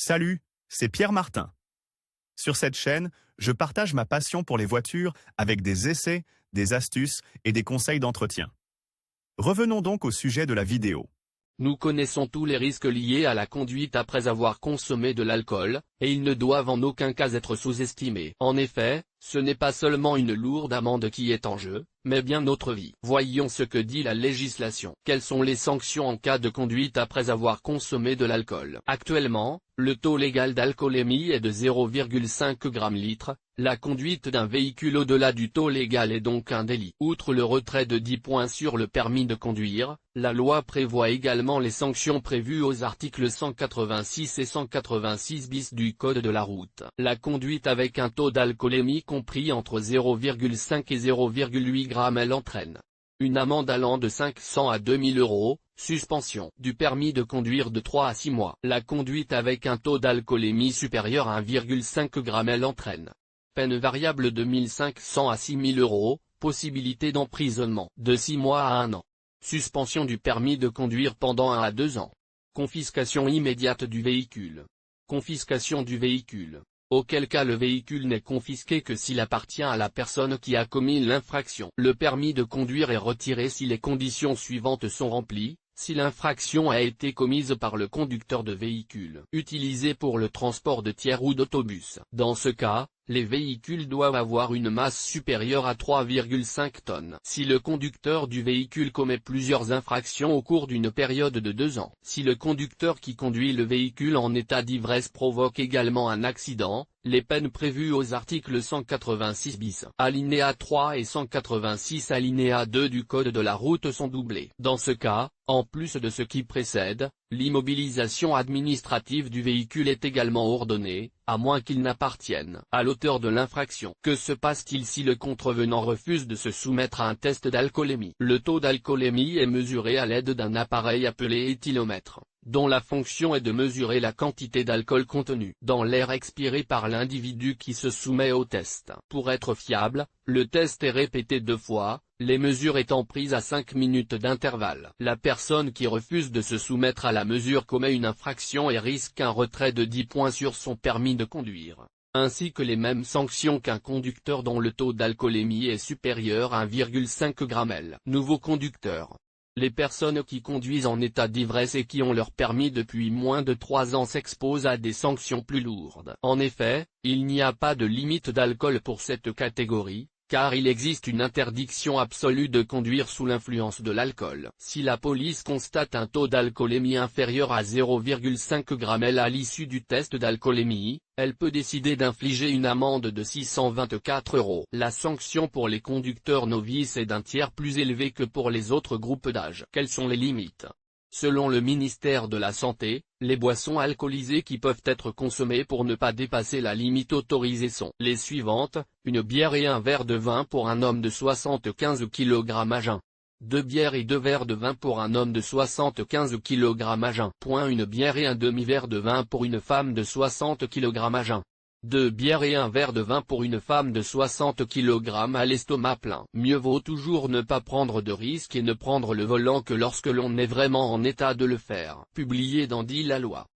Salut, c'est Pierre Martin. Sur cette chaîne, je partage ma passion pour les voitures avec des essais, des astuces et des conseils d'entretien. Revenons donc au sujet de la vidéo. Nous connaissons tous les risques liés à la conduite après avoir consommé de l'alcool, et ils ne doivent en aucun cas être sous-estimés. En effet, ce n'est pas seulement une lourde amende qui est en jeu, mais bien notre vie. Voyons ce que dit la législation. Quelles sont les sanctions en cas de conduite après avoir consommé de l'alcool? Actuellement, le taux légal d'alcoolémie est de 0,5 g/litre. La conduite d'un véhicule au-delà du taux légal est donc un délit. Outre le retrait de 10 points sur le permis de conduire, la loi prévoit également les sanctions prévues aux articles 186 et 186 bis du Code de la route. La conduite avec un taux d'alcoolémie compris entre 0,5 et 0,8 g elle entraîne une amende allant de 500 à 2000 €, suspension du permis de conduire de 3 à 6 mois. La conduite avec un taux d'alcoolémie supérieur à 1,5 g elle entraîne peine variable de 1500 à 6000 €, possibilité d'emprisonnement de 6 mois à 1 an. Suspension du permis de conduire pendant 1 à 2 ans. Confiscation immédiate du véhicule. Confiscation du véhicule. Auquel cas le véhicule n'est confisqué que s'il appartient à la personne qui a commis l'infraction. Le permis de conduire est retiré si les conditions suivantes sont remplies. Si l'infraction a été commise par le conducteur de véhicule utilisé pour le transport de tiers ou d'autobus. Dans ce cas, les véhicules doivent avoir une masse supérieure à 3,5 tonnes. Si le conducteur du véhicule commet plusieurs infractions au cours d'une période de 2 ans. Si le conducteur qui conduit le véhicule en état d'ivresse provoque également un accident, les peines prévues aux articles 186 bis alinéa 3 et 186 alinéa 2 du Code de la route sont doublées. Dans ce cas, en plus de ce qui précède, l'immobilisation administrative du véhicule est également ordonnée, à moins qu'il n'appartienne à l'auteur de l'infraction. Que se passe-t-il si le contrevenant refuse de se soumettre à un test d'alcoolémie? Le taux d'alcoolémie est mesuré à l'aide d'un appareil appelé éthylomètre, dont la fonction est de mesurer la quantité d'alcool contenue dans l'air expiré par l'individu qui se soumet au test. Pour être fiable, le test est répété 2 fois, les mesures étant prises à 5 minutes d'intervalle. La personne qui refuse de se soumettre à la mesure commet une infraction et risque un retrait de 10 points sur son permis de conduire, ainsi que les mêmes sanctions qu'un conducteur dont le taux d'alcoolémie est supérieur à 1,5 g/l. Nouveau conducteur. Les personnes qui conduisent en état d'ivresse et qui ont leur permis depuis moins de 3 ans s'exposent à des sanctions plus lourdes. En effet, il n'y a pas de limite d'alcool pour cette catégorie, car il existe une interdiction absolue de conduire sous l'influence de l'alcool. Si la police constate un taux d'alcoolémie inférieur à 0,5 g/l à l'issue du test d'alcoolémie, elle peut décider d'infliger une amende de 624 €. La sanction pour les conducteurs novices est d'un tiers plus élevée que pour les autres groupes d'âge. Quelles sont les limites? Selon le ministère de la Santé, les boissons alcoolisées qui peuvent être consommées pour ne pas dépasser la limite autorisée sont les suivantes: une bière et un verre de vin pour un homme de 75 kg à jeun. 2 bières et 2 verres de vin pour un homme de 75 kg à jeun. Une bière et un demi-verre de vin pour une femme de 60 kg à jeun. 2 bières et un verre de vin pour une femme de 60 kg à l'estomac plein. Mieux vaut toujours ne pas prendre de risques et ne prendre le volant que lorsque l'on est vraiment en état de le faire. Publié dans Dit la loi.